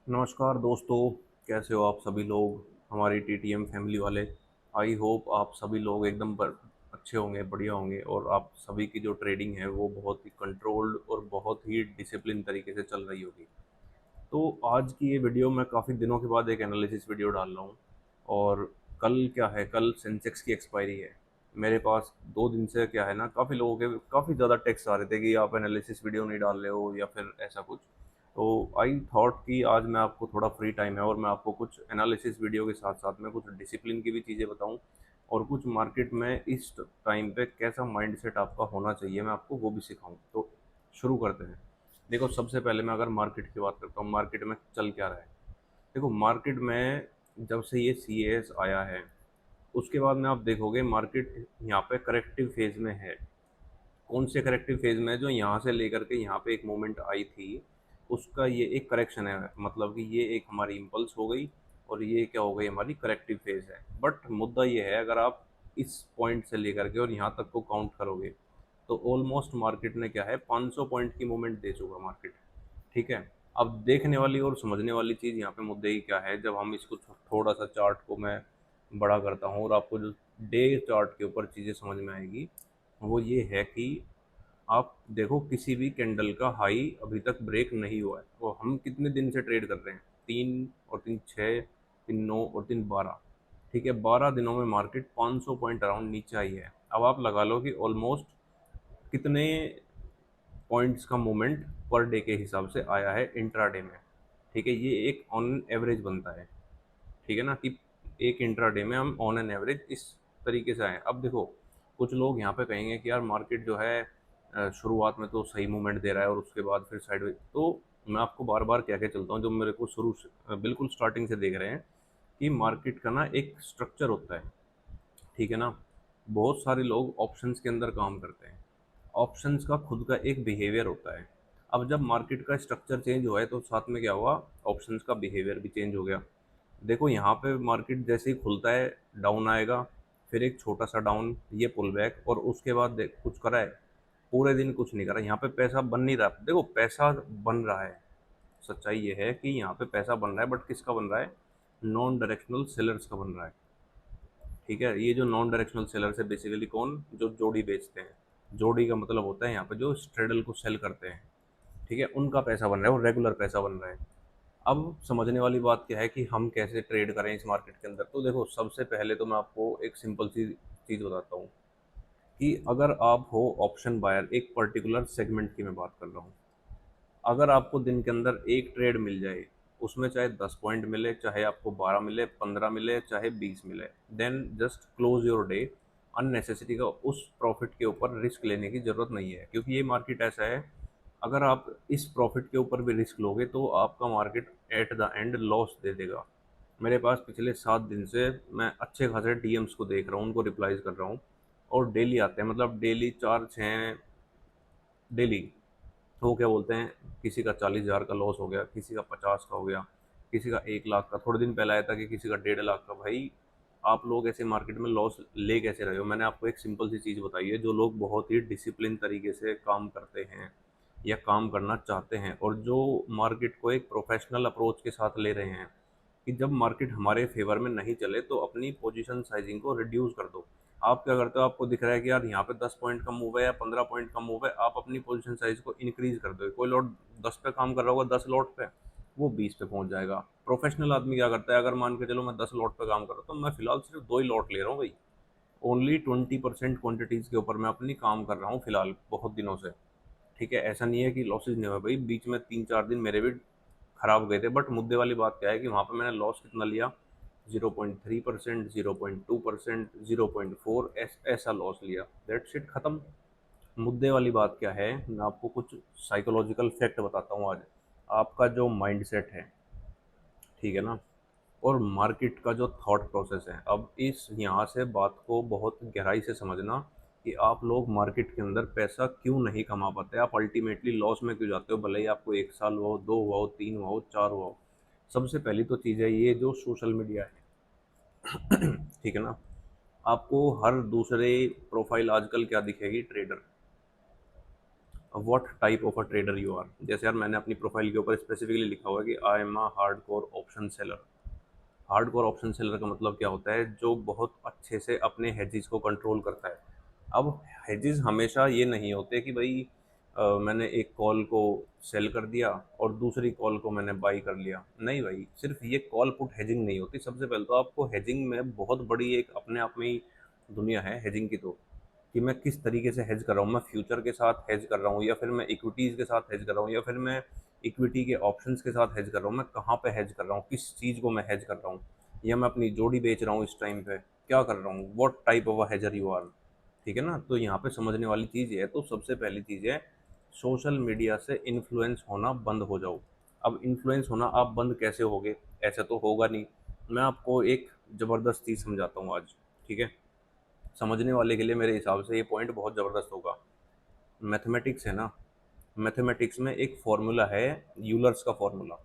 नमस्कार दोस्तों। कैसे हो आप सभी लोग, हमारी टीटीएम फैमिली वाले। आई होप आप सभी लोग एकदम अच्छे होंगे, बढ़िया होंगे, और आप सभी की जो ट्रेडिंग है वो बहुत ही कंट्रोल्ड और बहुत ही डिसिप्लिन तरीके से चल रही होगी। तो आज की ये वीडियो मैं काफ़ी दिनों के बाद एक एनालिसिस वीडियो डाल रहा हूँ। और कल क्या है, कल सेंसेक्स की एक्सपायरी है। मेरे पास 2 दिन से क्या है ना, काफ़ी लोगों के काफ़ी ज़्यादा टेक्स्ट आ रहे थे कि आप एनालिसिस वीडियो नहीं डाल रहे हो या फिर ऐसा कुछ। तो आई थॉट कि आज मैं आपको थोड़ा फ्री टाइम है और मैं आपको कुछ एनालिसिस वीडियो के साथ साथ में कुछ डिसिप्लिन की भी चीज़ें बताऊं, और कुछ मार्केट में इस टाइम पे कैसा माइंडसेट आपका होना चाहिए मैं आपको वो भी सिखाऊं। तो शुरू करते हैं। देखो, सबसे पहले मैं अगर मार्केट की बात करता हूँ, मार्केट में चल क्या रहा है। देखो, मार्केट में जब से ये सी एस आया है उसके बाद में आप देखोगे मार्केट यहाँ पे करेक्टिव फेज में है। कौन से करेक्टिव फेज में है? जो यहाँ से लेकर के यहाँ पे एक मोमेंट आई थी, उसका ये एक करेक्शन है। मतलब कि ये एक हमारी इम्पल्स हो गई और ये क्या हो गई, हमारी करेक्टिव फेज है। बट मुद्दा ये है, अगर आप इस पॉइंट से लेकर के और यहाँ तक को काउंट करोगे तो ऑलमोस्ट मार्केट ने क्या है, 500 पॉइंट की मूवमेंट दे चुका मार्केट। ठीक है। अब देखने वाली और समझने वाली चीज़ यहाँ पे मुद्दे की क्या है, जब हम इसको थोड़ा सा चार्ट को मैं बड़ा करता हूँ और आपको जो डे चार्ट के ऊपर चीज़ें समझ में आएगी, वो ये है कि आप देखो किसी भी कैंडल का हाई अभी तक ब्रेक नहीं हुआ है। तो हम कितने दिन से ट्रेड कर रहे हैं? 3 और 3 6, 3 9 और 3 12। ठीक है, 12 दिनों में मार्केट 500 पॉइंट अराउंड नीचे आई है। अब आप लगा लो कि ऑलमोस्ट कितने पॉइंट्स का मूवमेंट पर डे के हिसाब से आया है इंट्राडे में। ठीक है, ये एक ऑन एवरेज बनता है। ठीक है ना, कि एक इंट्राडे में हम ऑन एन एवरेज इस तरीके से आए। अब देखो, कुछ लोग यहाँ पे कहेंगे कि यार मार्केट जो है शुरुआत में तो सही मूवमेंट दे रहा है और उसके बाद फिर साइडवेज। तो मैं आपको बार बार कह के चलता हूँ, जो मेरे को शुरू से बिल्कुल स्टार्टिंग से देख रहे हैं, कि मार्केट का ना एक स्ट्रक्चर होता है। ठीक है ना। बहुत सारे लोग ऑप्शंस के अंदर काम करते हैं। ऑप्शंस का खुद का एक बिहेवियर होता है। अब जब मार्केट का स्ट्रक्चर चेंज हुआ है तो साथ में क्या हुआ, ऑप्शंस का बिहेवियर भी चेंज हो गया। देखो, यहाँ पे मार्केट जैसे ही खुलता है डाउन आएगा, फिर एक छोटा सा डाउन, ये पुल बैक, और उसके बाद देख कुछ करा है? पूरे दिन कुछ नहीं करा। यहाँ पे पैसा बन नहीं रहा। देखो, पैसा बन रहा है। सच्चाई ये है कि यहाँ पे पैसा बन रहा है, बट किसका बन रहा है? नॉन डायरेक्शनल सेलर्स का बन रहा है। ठीक है, ये जो नॉन डायरेक्शनल सेलर्स है बेसिकली कौन? जो जोड़ी बेचते हैं। जोड़ी का मतलब होता है यहाँ पे जो स्ट्रेडल को सेल करते हैं। ठीक है, उनका पैसा बन रहा है और रेगुलर पैसा बन रहा है। अब समझने वाली बात क्या है कि हम कैसे ट्रेड करें इस मार्केट के अंदर। तो देखो, सबसे पहले तो मैं आपको एक सिंपल सी चीज़ बताता हूँ कि अगर आप हो ऑप्शन बायर, एक पर्टिकुलर सेगमेंट की मैं बात कर रहा हूँ। अगर आपको दिन के अंदर एक ट्रेड मिल जाए, उसमें चाहे 10 पॉइंट मिले, चाहे आपको 12 मिले, 15 मिले, चाहे 20 मिले, then just close your day. Unnecessary का उस प्रॉफिट के ऊपर रिस्क लेने की ज़रूरत नहीं है, क्योंकि ये मार्केट ऐसा है, अगर आप इस प्रॉफिट के ऊपर भी रिस्क लोगे तो आपका market at the end loss दे देगा। मेरे पास पिछले 7 दिन से मैं अच्छे खासे डीएम्स को देख रहा हूँ, उनको रिप्लाईज कर रहा हूँ, और डेली आते हैं, मतलब डेली 4 6 डेली। तो वो क्या बोलते हैं, किसी का 40,000 का लॉस हो गया, किसी का 50 का हो गया, किसी का 1 लाख का। थोड़े दिन पहले आया था कि किसी का 1.5 लाख का। भाई, आप लोग ऐसे मार्केट में लॉस ले कैसे रहे हो? मैंने आपको एक सिंपल सी चीज़ बताई है। जो लोग बहुत ही डिसिप्लिन तरीके से काम करते हैं या काम करना चाहते हैं, और जो मार्केट को एक प्रोफेशनल अप्रोच के साथ ले रहे हैं, कि जब मार्केट हमारे फेवर में नहीं चले तो अपनी पोजीशन साइजिंग को रिड्यूस कर दो। आप क्या करते हो? आपको दिख रहा है कि यार यहाँ पे 10 पॉइंट का मूव है या 15 पॉइंट का मूव है, आप अपनी पोजीशन साइज को इंक्रीज कर दो। कोई लॉट 10 पे काम कर रहा होगा, 10 लॉट पे, वो 20 पे पहुंच जाएगा। प्रोफेशनल आदमी क्या करता है? अगर मान के चलो मैं 10 लॉट पे काम कर रहा हूँ तो मैं फिलहाल सिर्फ 2 ही लॉट ले रहा हूँ भाई। ओनली 20% क्वांटिटीज के ऊपर मैं अपनी काम कर रहा हूँ फिलहाल बहुत दिनों से। ठीक है, ऐसा नहीं है कि लॉसेज नहीं हुए भाई, बीच में 3 4 दिन मेरे भी खराब गए थे। बट मुद्दे वाली बात क्या है कि वहाँ पे मैंने लॉस कितना लिया? 0.3%, 0.2%, 0.4, ऐसा लॉस लिया। दैट शिट खत्म। मुद्दे वाली बात क्या है, मैं आपको कुछ साइकोलॉजिकल फैक्ट बताता हूँ आज। आपका जो माइंड सेट है, ठीक है ना, और मार्केट का जो थॉट प्रोसेस है, अब इस यहाँ से बात को बहुत गहराई से समझना कि आप लोग मार्केट के अंदर पैसा क्यों नहीं कमा पाते, आप अल्टीमेटली लॉस में क्यों जाते हो, भले ही आपको 1 साल हुआ हो, 2 हुआ हो, 3 हुआ हो, 4 हुआ हो। सबसे पहली तो चीज़ है ये जो सोशल मीडिया है। ठीक है ना। आपको हर दूसरे प्रोफाइल आजकल क्या दिखेगी? Trader. What type of a trader you are. जैसे यार मैंने अपनी प्रोफाइल के ऊपर स्पेसिफिकली लिखा हुआ है कि आई am a hardcore option seller. Hardcore option seller का मतलब क्या होता है, जो बहुत अच्छे से अपने हेजिस को कंट्रोल करता है। अब हेजिस हमेशा ये नहीं होते कि भाई मैंने एक कॉल को सेल कर दिया और दूसरी कॉल को मैंने बाई कर लिया। नहीं भाई, सिर्फ ये कॉल पुट हेजिंग नहीं होती। सबसे पहले तो आपको हेजिंग में बहुत बड़ी एक अपने आप में ही दुनिया है हेजिंग की। तो कि मैं किस तरीके से हेज कर रहा हूँ, मैं फ्यूचर के साथ हेज कर रहा हूँ या फिर मैं इक्विटीज़ के साथ हेज कर रहा हूँ या फिर मैं इक्विटी के ऑप्शंस के साथ हेज कर रहा हूँ, मैं कहाँ पे हेज कर रहा हूँ, किस चीज़ को मैं हेज कर रहा हूँ, या मैं अपनी जोड़ी बेच रहा हूँ इस टाइम पे, क्या कर रहा हूँ, व्हाट टाइप ऑफ अ हेजर यू आर। ठीक है ना। तो यहाँ पे समझने वाली चीज़ ये है। तो सबसे पहली चीज़ है, सोशल मीडिया से इन्फ्लुएंस होना बंद हो जाओ। अब इन्फ्लुएंस होना आप बंद कैसे होगे, ऐसा तो होगा नहीं। मैं आपको एक ज़बरदस्त चीज़ समझाता हूँ आज। ठीक है। समझने वाले के लिए मेरे हिसाब से ये पॉइंट बहुत ज़बरदस्त होगा। मैथमेटिक्स है ना, मैथमेटिक्स में एक फॉर्मूला है, यूलर्स का फॉर्मूला।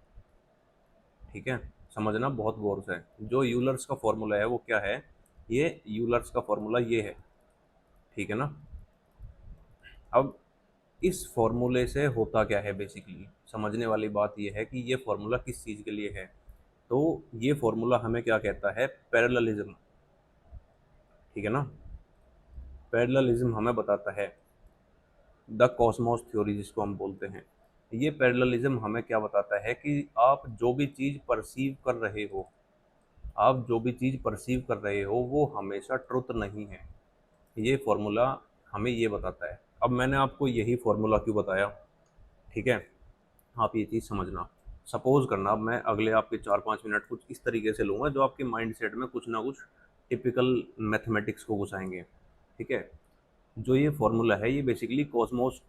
ठीक है। समझना बहुत गौर से। जो यूलर्स का फॉर्मूला है वो क्या है, ये यूलर्स का फॉर्मूला ये है। ठीक है ना। अब इस फॉर्मूले से होता क्या है, बेसिकली समझने वाली बात ये है कि ये फॉर्मूला किस चीज़ के लिए है। तो ये फॉर्मूला हमें क्या कहता है, पैरेललिज्म। ठीक है ना। पैरेललिज्म हमें बताता है, द कॉस्मोस थ्योरी जिसको हम बोलते हैं। ये पैरेललिज्म हमें क्या बताता है कि आप जो भी चीज़ परसीव कर रहे हो, आप जो भी चीज़ परसीव कर रहे हो वो हमेशा ट्रुथ नहीं है। ये फॉर्मूला हमें ये बताता है। अब मैंने आपको यही फॉर्मूला क्यों बताया, ठीक है, आप ये चीज़ समझना। सपोज करना, अब मैं अगले आपके 4-5 मिनट कुछ इस तरीके से लूँगा जो आपके माइंड सेट में कुछ ना कुछ टिपिकल मैथमेटिक्स को घुसाएंगे। ठीक है। जो ये फॉर्मूला है ये बेसिकली कॉस्मोस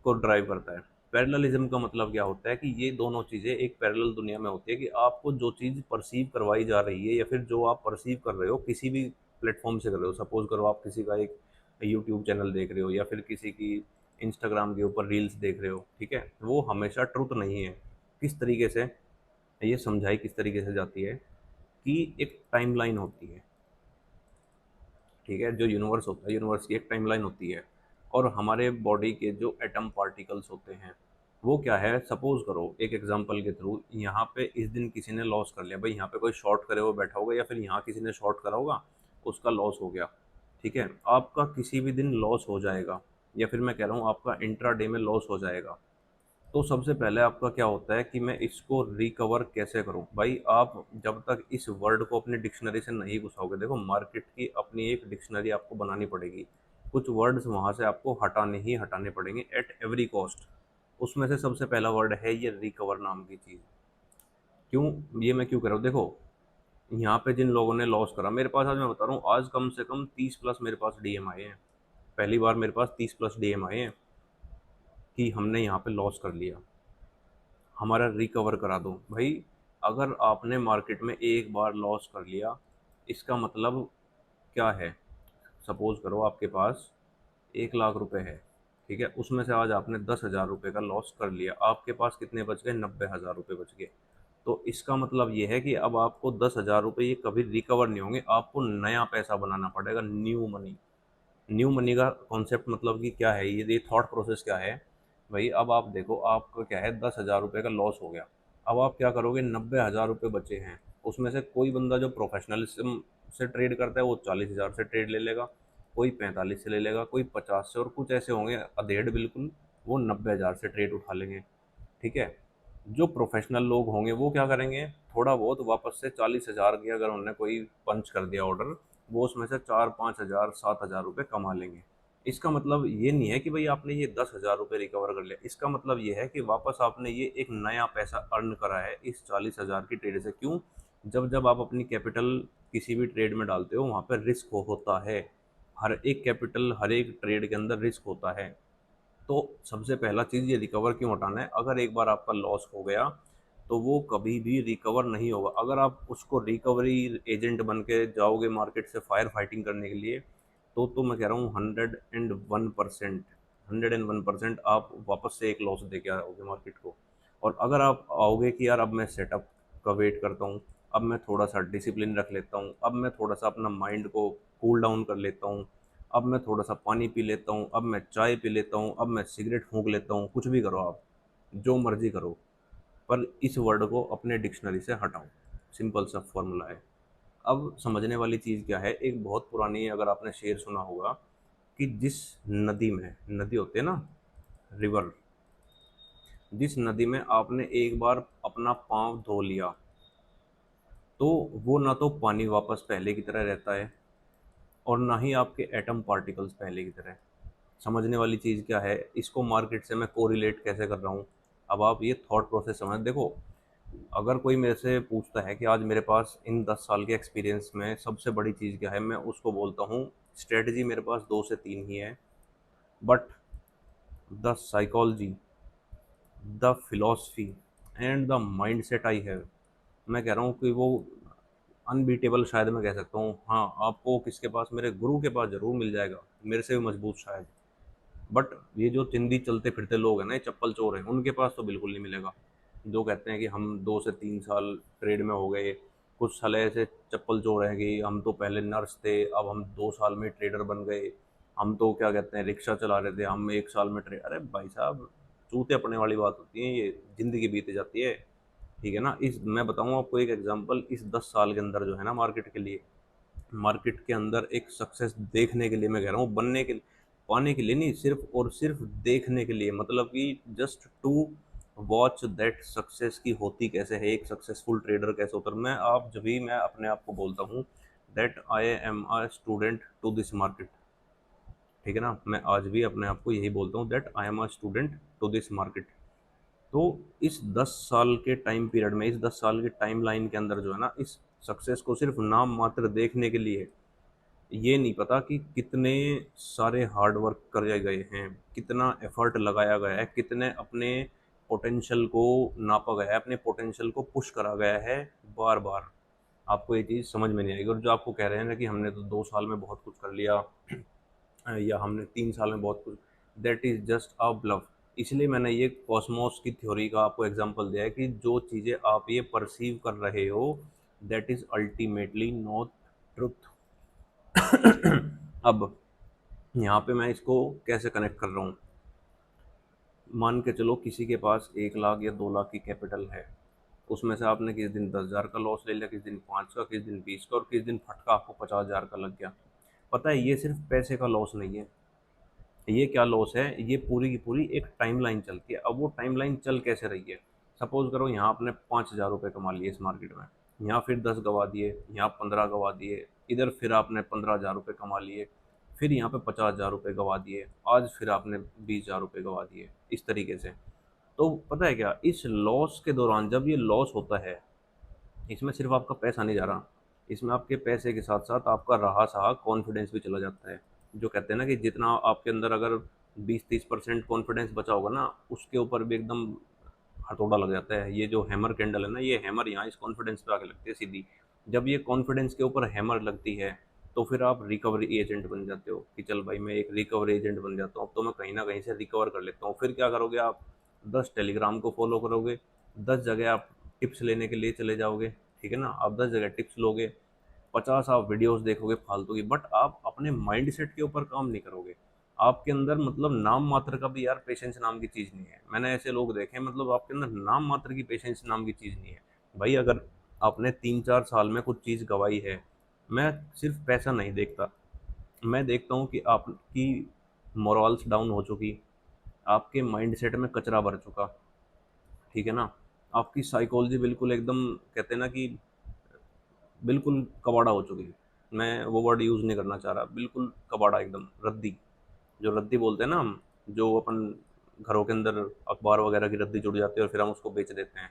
को ड्राइव करता है। पैरेललिज्म का मतलब क्या होता है कि ये दोनों चीज़ें एक पैरेलल दुनिया में होती है, कि आपको जो चीज़ परसीव करवाई जा रही है या फिर जो आप परसीव कर रहे हो किसी भी प्लेटफॉर्म से कर रहे हो। सपोज करो आप किसी का एक यूट्यूब चैनल देख रहे हो या फिर किसी की इंस्टाग्राम के ऊपर रील्स देख रहे हो। ठीक है। वो हमेशा ट्रुथ नहीं है। किस तरीके से, ये समझाई किस तरीके से जाती है कि एक टाइमलाइन होती है। ठीक है। जो यूनिवर्स होता है, यूनिवर्स की एक टाइमलाइन होती है। और हमारे बॉडी के जो एटम पार्टिकल्स होते हैं वो क्या है, सपोज करो एक एग्जांपल के थ्रू, यहाँ पे इस दिन किसी ने लॉस कर लिया भाई, यहाँ पे कोई शॉर्ट करे हुए बैठा होगा या फिर यहाँ किसी ने शॉर्ट करा होगा, उसका लॉस हो गया। ठीक है। आपका किसी भी दिन लॉस हो जाएगा, या फिर मैं कह रहा हूँ आपका इंट्रा डे में लॉस हो जाएगा। तो सबसे पहले आपका क्या होता है कि मैं इसको रिकवर कैसे करूं भाई। आप जब तक इस वर्ड को अपनी डिक्शनरी से नहीं घुसाओगे, देखो मार्केट की अपनी एक डिक्शनरी आपको बनानी पड़ेगी। कुछ वर्ड्स वहां से आपको हटाने ही हटाने पड़ेंगे एट एवरी कॉस्ट। उसमें से सबसे पहला वर्ड है ये रिकवर नाम की चीज़। क्यों, ये मैं क्यों कर रहा हूँ, देखो यहाँ पे जिन लोगों ने लॉस करा, मेरे पास आज मैं बता रहा हूँ आज कम से कम 30+ मेरे पास डीएम आए हैं। पहली बार मेरे पास 30+ डीएम आए हैं कि हमने यहाँ पे लॉस कर लिया, हमारा रिकवर करा दो भाई। अगर आपने मार्केट में एक बार लॉस कर लिया, इसका मतलब क्या है। सपोज करो आपके पास 1 लाख रुपए है। ठीक है। उसमें से आज आपने 10,000 रुपये का लॉस कर लिया, आपके पास कितने बच गए, 90,000 रुपये बच गए। तो इसका मतलब ये है कि अब आपको 10,000 रुपये ये कभी रिकवर नहीं होंगे, आपको नया पैसा बनाना पड़ेगा, न्यू मनी। न्यू मनी का कॉन्सेप्ट मतलब कि क्या है, ये थॉट प्रोसेस क्या है भाई। अब आप देखो आपका क्या है, 10,000 रुपये का लॉस हो गया। अब आप क्या करोगे, 90,000 रुपये बचे हैं। उसमें से कोई बंदा जो प्रोफेशनलिज्म से ट्रेड करता है वो 40,000 से ट्रेड ले लेगा, कोई 45 से ले लेगा, कोई 50 से, और कुछ ऐसे होंगे अधेड़ बिल्कुल, वो 90,000 से ट्रेड उठा लेंगे। ठीक है। जो प्रोफेशनल लोग होंगे वो क्या करेंगे, थोड़ा बहुत वापस से 40,000 की अगर उन्होंने कोई पंच कर दिया ऑर्डर, वो उसमें से 4-5 हज़ार 7,000 रुपये कमा लेंगे। इसका मतलब ये नहीं है कि भाई आपने ये 10,000 रुपये रिकवर कर लिया, इसका मतलब ये है कि वापस आपने ये एक नया पैसा अर्न करा है इस 40,000 की ट्रेड से। क्यों, जब जब आप अपनी कैपिटल किसी भी ट्रेड में डालते हो वहाँ पर रिस्क होता है। हर एक कैपिटल, हर एक ट्रेड के अंदर रिस्क होता है। तो सबसे पहला चीज़ ये रिकवर क्यों हटाना है। अगर एक बार आपका लॉस हो गया तो वो कभी भी रिकवर नहीं होगा। अगर आप उसको रिकवरी एजेंट बन के जाओगे मार्केट से फायर फाइटिंग करने के लिए, तो मैं कह रहा हूँ 101%, 101% आप वापस से एक लॉस दे के आओगे मार्केट को। और अगर आप आओगे कि यार अब मैं सेटअप का वेट करता हूँ, अब मैं थोड़ा सा डिसिप्लिन रख लेता हूँ, अब मैं थोड़ा सा अपना माइंड को कूल डाउन कर लेता हूँ, अब मैं थोड़ा सा पानी पी लेता हूँ, अब मैं चाय पी लेता हूँ, अब मैं सिगरेट फूंक लेता हूँ, कुछ भी करो आप, जो मर्जी करो, पर इस वर्ड को अपने डिक्शनरी से हटाओ। सिंपल सा फॉर्मूला है। अब समझने वाली चीज़ क्या है, एक बहुत पुरानी, अगर आपने शेर सुना होगा कि जिस नदी में, नदी होते हैं ना, रिवर, जिस नदी में आपने एक बार अपना पाँव धो लिया, तो वो ना तो पानी वापस पहले की तरह रहता है, और ना ही आपके एटम पार्टिकल्स पहले की तरह। समझने वाली चीज़ क्या है, इसको मार्केट से मैं कोरिलेट कैसे कर रहा हूँ। अब आप ये थॉट प्रोसेस समझ, देखो, अगर कोई मेरे से पूछता है कि आज मेरे पास इन 10 साल के एक्सपीरियंस में सबसे बड़ी चीज़ क्या है, मैं उसको बोलता हूँ स्ट्रेटजी मेरे पास दो से तीन ही है, but the psychology, the philosophy and the mind set I have, मैं कह रहा हूँ कि वो अनबीटेबल शायद मैं कह सकता हूँ। हाँ, आपको किसके पास, मेरे गुरु के पास ज़रूर मिल जाएगा, मेरे से भी मजबूत शायद, बट ये जो चिंदी चलते फिरते लोग हैं ना, ये चप्पल चोर हैं, उनके पास तो बिल्कुल नहीं मिलेगा। जो कहते हैं कि हम 2 से 3 साल ट्रेड में हो गए, कुछ साल ऐसे चप्पल चोर हैं कि हम तो पहले नर्स थे, अब हम 2 साल में ट्रेडर बन गए, हम तो क्या कहते हैं रिक्शा चला रहे थे, हम 1 साल में ट्रेड, अरे भाई साहब, चूते अपने वाली बात होती है, ये ज़िंदगी बीत जाती है। ठीक है ना। इस मैं बताऊँ आपको एक एग्जांपल, इस 10 साल के अंदर जो है ना, मार्केट के लिए, मार्केट के अंदर एक सक्सेस देखने के लिए, मैं कह रहा हूँ बनने के, पाने के लिए नहीं, सिर्फ और सिर्फ देखने के लिए, मतलब कि just to watch that success की होती कैसे है, एक सक्सेसफुल ट्रेडर कैसे होता है। मैं अपने आप को बोलता हूँ that I am a student to this market. ठीक है ना, मैं आज भी अपने आप को यही बोलता हूँ that I am a student to this market. तो इस 10 साल के टाइम पीरियड में, इस 10 साल के टाइम लाइन के अंदर जो है ना, इस सक्सेस को सिर्फ नाम मात्र देखने के लिए, ये नहीं पता कि कितने सारे हार्ड वर्क करे गए हैं, कितना एफर्ट लगाया गया है, कितने अपने पोटेंशियल को नापा गया है, अपने पोटेंशियल को पुश करा गया है बार बार। आपको ये चीज़ समझ में नहीं आएगी। और जो आपको कह रहे हैं ना कि हमने तो 2 साल में बहुत कुछ कर लिया, या हमने 3 साल में बहुत कुछ, that is just a bluff. इसलिए मैंने ये कॉस्मोस की थ्योरी का आपको एग्जांपल दिया है कि जो चीज़ें आप ये परसीव कर रहे हो, that is ultimately not truth. अब यहाँ पे मैं इसको कैसे कनेक्ट कर रहा हूँ, मान के चलो किसी के पास 1 लाख या 2 लाख की कैपिटल है, उसमें से आपने किस दिन 10 हज़ार का लॉस ले लिया, किस दिन 5 का, किस दिन 20 का, और किस दिन फटका आपको 50 हज़ार का लग गया। पता है, ये सिर्फ पैसे का लॉस नहीं है, ये क्या लॉस है, ये पूरी की पूरी एक टाइमलाइन चलती है। अब वो टाइमलाइन चल कैसे रही है, सपोज करो यहाँ आपने 5 हज़ार रुपये कमा लिए इस मार्केट में, यहाँ फिर 10 गवा दिए, यहाँ 15 गवा दिए, इधर फिर आपने 15 हज़ार रुपये कमा लिए, फिर यहाँ पे 50 हज़ार रुपये गवा दिए, आज फिर आपने 20 हज़ार रुपये गवा दिए, इस तरीके से। तो पता है क्या, इस लॉस के दौरान जब ये लॉस होता है, इसमें सिर्फ आपका पैसा नहीं जा रहा, इसमें आपके पैसे के साथ साथ आपका रहा सहा कॉन्फिडेंस भी चला जाता है। जो कहते हैं ना कि जितना आपके अंदर अगर 20-30% कॉन्फिडेंस बचा होगा ना, उसके ऊपर भी एकदम हथौड़ा लग जाता है। ये जो हैमर कैंडल है ना, ये हैमर यहाँ इस कॉन्फिडेंस पे आके लगती है सीधी। जब ये कॉन्फिडेंस के ऊपर हैमर लगती है, तो फिर आप रिकवरी एजेंट बन जाते हो कि चल भाई मैं एक रिकवरी एजेंट बन जाता हूँ, अब तो मैं कहीं ना कहीं से रिकवर कर लेता हूँ। फिर क्या करोगे आप, 10 टेलीग्राम को फॉलो करोगे, 10 जगह आप टिप्स लेने के लिए चले जाओगे। ठीक है ना, आप 10 जगह टिप्स लोगे, 50 आप वीडियोस देखोगे फालतू की, बट आप अपने माइंड सेट के ऊपर काम नहीं करोगे। आपके अंदर मतलब नाम मात्र का भी यार पेशेंस नाम की चीज़ नहीं है। मैंने ऐसे लोग देखे हैं, मतलब आपके अंदर नाम मात्र की पेशेंस नाम की चीज़ नहीं है। भाई अगर आपने 3-4 साल में कुछ चीज़ गवाई है, मैं सिर्फ पैसा नहीं देखता, मैं देखता हूँ कि आपकी मोरल्स डाउन हो चुकी, आपके माइंड सेट में कचरा भर चुका। ठीक है ना, आपकी साइकोलॉजी बिल्कुल एकदम, कहते हैं ना कि बिल्कुल कबाड़ा हो चुकी है। मैं वो वर्ड यूज़ नहीं करना चाह रहा, बिल्कुल कबाड़ा, एकदम रद्दी, जो रद्दी बोलते हैं ना हम, जो अपन घरों के अंदर अखबार वगैरह की रद्दी जुड़ जाती है और फिर हम उसको बेच देते हैं,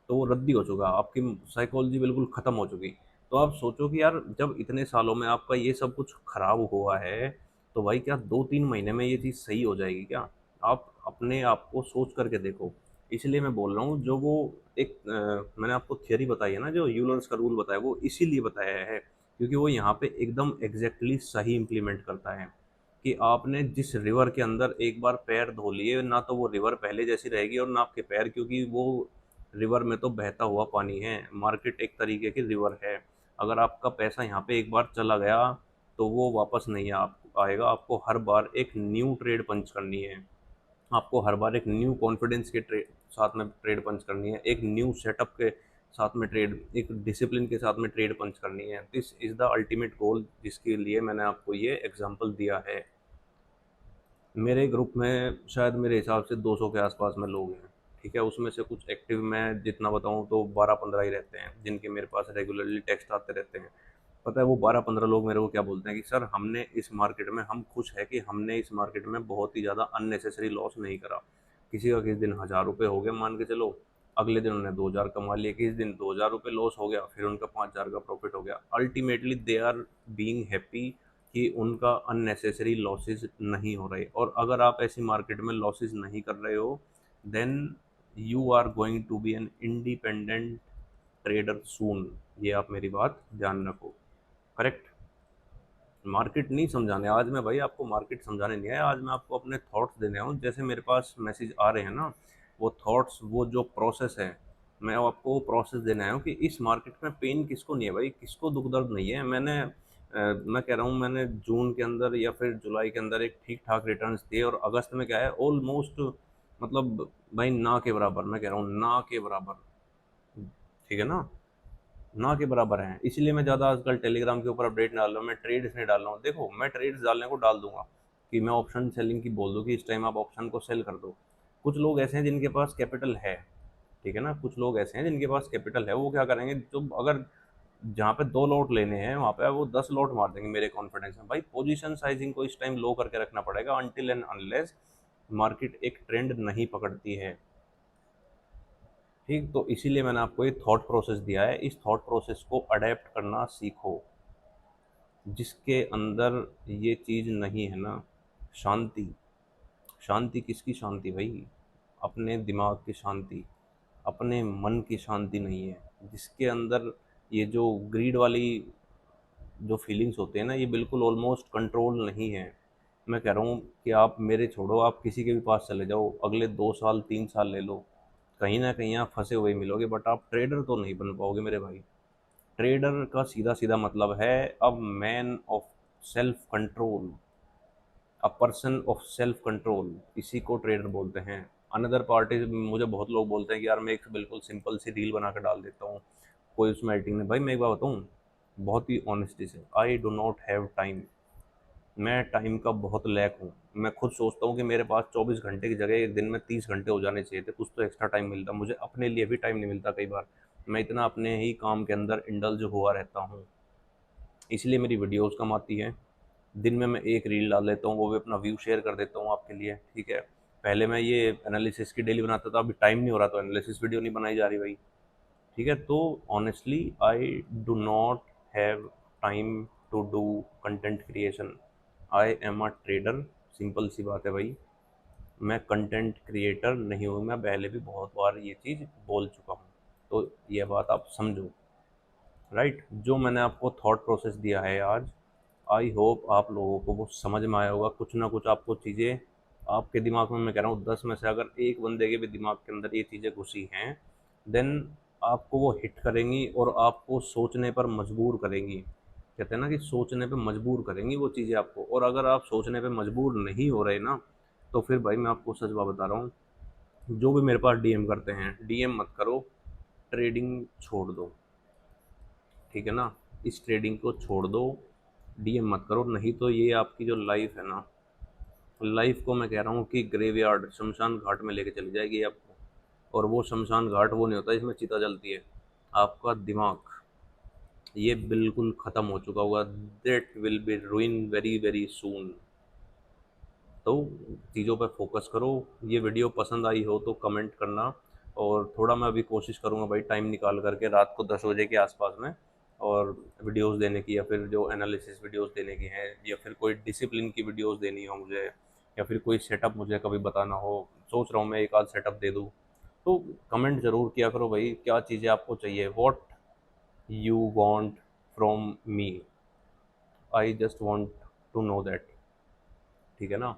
तो वो रद्दी हो चुका, आपकी साइकोलॉजी बिल्कुल ख़त्म हो चुकी। तो आप सोचो कि यार जब इतने सालों में आपका ये सब कुछ खराब हुआ है, तो भाई क्या 2-3 महीने में ये चीज़ सही हो जाएगी क्या? आप अपने आप को सोच करके देखो। इसलिए मैं बोल रहा हूँ, जो वो एक मैंने आपको थियरी बताई है ना, जो यूलर्स का रूल बताया, वो इसीलिए बताया है क्योंकि वो यहाँ पे एकदम एग्जैक्टली सही इम्प्लीमेंट करता है कि आपने जिस रिवर के अंदर एक बार पैर धो लिए, ना तो वो रिवर पहले जैसी रहेगी और ना आपके पैर, क्योंकि वो रिवर में तो बहता हुआ पानी है। मार्केट एक तरीके की रिवर है, अगर आपका पैसा यहाँ पे एक बार चला गया, तो वो वापस नहीं है। आप आएगा, आपको हर बार एक न्यू ट्रेड पंच करनी है, आपको हर बार एक न्यू कॉन्फिडेंस के ट्रेड साथ में ट्रेड पंच करनी है, एक न्यू सेटअप के साथ में ट्रेड, एक डिसिप्लिन के साथ में ट्रेड पंच करनी है। This is the ultimate goal जिसके लिए मैंने आपको ये एग्जांपल दिया है। मेरे ग्रुप में शायद मेरे हिसाब से 200 के आसपास में लोग हैं, ठीक है। उसमें से कुछ एक्टिव मैं जितना बताऊं तो 12-15 ही रहते हैं जिनके मेरे पास रेगुलरली टेक्स्ट आते रहते हैं। पता है वो 12-15 लोग मेरे को क्या बोलते हैं कि सर हमने इस मार्केट में, हम खुश है कि हमने इस मार्केट में बहुत ही ज़्यादा अननेसेसरी लॉस नहीं करा। किसी का किसी दिन 1000 रुपये हो गए मान के चलो, अगले दिन उन्होंने 2000 कमा लिए, किसी दिन 2000 रुपये लॉस हो गया, फिर उनका 5000 का प्रॉफिट हो गया। Ultimately they are being happy कि उनका अननेसेसरी लॉसेस नहीं हो रहे। और अगर आप ऐसी मार्केट में लॉसेस नहीं कर रहे हो, then you are going to be an independent trader soon. ये आप मेरी बात ध्यान रखो, करेक्ट। मार्केट नहीं समझाने आज मैं भाई, आपको मार्केट समझाने नहीं आया, आज मैं आपको अपने थॉट्स देने आया हूँ। जैसे मेरे पास मैसेज आ रहे हैं ना, वो थॉट्स, वो जो प्रोसेस है, मैं आपको वो प्रोसेस देने आया हूँ कि इस मार्केट में पेन किसको नहीं है भाई, किसको दुख दर्द नहीं है। मैं कह रहा हूँ मैंने जून के अंदर या फिर जुलाई के अंदर एक ठीक ठाक रिटर्न्स दिए, और अगस्त में क्या है ऑलमोस्ट, मतलब भाई ना के बराबर, मैं कह रहा हूँ ना के बराबर, ठीक है ना, ना के बराबर हैं। इसलिए मैं ज़्यादा आजकल टेलीग्राम के ऊपर अपडेट डाल रहा हूँ, मैं ट्रेड्स नहीं डाल रहा हूँ। देखो मैं ट्रेड्स डालने को डाल दूंगा कि मैं ऑप्शन सेलिंग की बोल दूँ कि इस टाइम आप ऑप्शन को सेल कर दो। कुछ लोग ऐसे हैं जिनके पास कैपिटल है, ठीक है ना, कुछ लोग ऐसे हैं जिनके पास कैपिटल है, वो क्या करेंगे, जो अगर जहाँ पे 2 लॉट लेने हैं वहाँ पे वो 10 लॉट मार देंगे मेरे कॉन्फिडेंस में। भाई पोजीशन साइजिंग को इस टाइम लो करके रखना पड़ेगा अनटिल एंड अनलेस मार्केट एक ट्रेंड नहीं पकड़ती है, ठीक। तो इसीलिए मैंने आपको ये थॉट प्रोसेस दिया है, इस थॉट प्रोसेस को अडेप्ट करना सीखो। जिसके अंदर ये चीज़ नहीं है ना, शांति, शांति किसकी शांति भाई, अपने दिमाग की शांति, अपने मन की शांति नहीं है। जिसके अंदर ये जो ग्रीड वाली जो फीलिंग्स होते हैं ना, ये बिल्कुल ऑलमोस्ट कंट्रोल नहीं है। मैं कह रहा हूँ कि आप मेरे छोड़ो, आप किसी के भी पास चले जाओ, अगले 2 साल 3 साल ले लो, कहीं ना कहीं आप फंसे हुए मिलोगे, बट आप ट्रेडर तो नहीं बन पाओगे मेरे भाई। ट्रेडर का सीधा सीधा मतलब है अब man of self control, a person of self control, इसी को ट्रेडर बोलते हैं। अनदर पार्टी, मुझे बहुत लोग बोलते हैं कि यार मैं एक बिल्कुल सिंपल सी रील बना कर डाल देता हूँ, कोई उसमें एडिटिंग नहीं। भाई मैं एक बात बताऊँ बहुत ही ऑनेस्टी से, I do not have time. मैं टाइम का बहुत लैक हूँ। मैं खुद सोचता हूँ कि मेरे पास 24 घंटे की जगह एक दिन में 30 घंटे हो जाने चाहिए थे, कुछ तो एक्स्ट्रा टाइम मिलता, मुझे अपने लिए भी टाइम नहीं मिलता कई बार। मैं इतना अपने ही काम के अंदर इंडल्ज हुआ रहता हूँ, इसलिए मेरी वीडियोस कम आती हैं। दिन में मैं एक रील डाल देता हूँ, वो भी अपना व्यू शेयर कर देता हूँ आपके लिए, ठीक है। पहले मैं ये एनालिसिस की डेली बनाता था, अभी टाइम नहीं हो रहा तो एनालिसिस वीडियो नहीं बनाई जा रही भाई, ठीक है। तो honestly I do not have time to do content creation. I am a trader, simple सी बात है भाई। मैं कंटेंट क्रिएटर नहीं हूँ, मैं पहले भी बहुत बार ये चीज़ बोल चुका हूँ, तो ये बात आप समझो, राइट। जो मैंने आपको थॉट प्रोसेस दिया है आज, आई होप आप लोगों को वो समझ में आया होगा। कुछ ना कुछ आपको चीज़ें आपके दिमाग में, मैं कह रहा हूँ 10 में से अगर एक बंदे के भी दिमाग के अंदर ये चीज़ें घुसी हैं, देन आपको वो हिट करेंगी और आपको सोचने पर मजबूर करेंगी। कहते हैं ना कि सोचने पे मजबूर करेंगी वो चीज़ें आपको। और अगर आप सोचने पे मजबूर नहीं हो रहे ना, तो फिर भाई मैं आपको सच बात बता रहा हूँ, जो भी मेरे पास डीएम करते हैं, डीएम मत करो, ट्रेडिंग छोड़ दो, ठीक है ना। इस ट्रेडिंग को छोड़ दो, डीएम मत करो, नहीं तो ये आपकी जो लाइफ है ना, लाइफ को मैं कह रहा हूँ कि ग्रेवयार्ड, शमशान घाट में लेके चली जाएगी आपको। और वो शमशान घाट वो नहीं होता जिसमें चिता जलती है, आपका दिमाग ये बिल्कुल ख़त्म हो चुका होगा, that will be रूइन very very soon. तो चीज़ों पे फोकस करो। ये वीडियो पसंद आई हो तो कमेंट करना, और थोड़ा मैं अभी कोशिश करूँगा भाई टाइम निकाल करके रात को 10 बजे के आसपास में, और वीडियोस देने की, या फिर जो एनालिसिस वीडियोस देने की हैं, या फिर कोई डिसिप्लिन की वीडियोस देनी हो मुझे, या फिर कोई सेटअप मुझे कभी बताना हो, सोच रहा हूँ मैं एक आध सेटअप दे दूँ। तो कमेंट ज़रूर किया करो भाई, क्या चीज़ें आपको चाहिए, what you want from me, I just want to know that, ठीक है ना।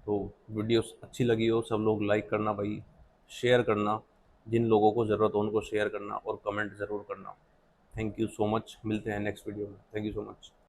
तो वीडियो अच्छी लगी हो सब लोग लाइक करना भाई, शेयर करना, जिन लोगों को ज़रूरत हो उनको शेयर करना, और कमेंट ज़रूर करना। थैंक यू सो मच, मिलते हैं नेक्स्ट वीडियो में, थैंक यू सो मच।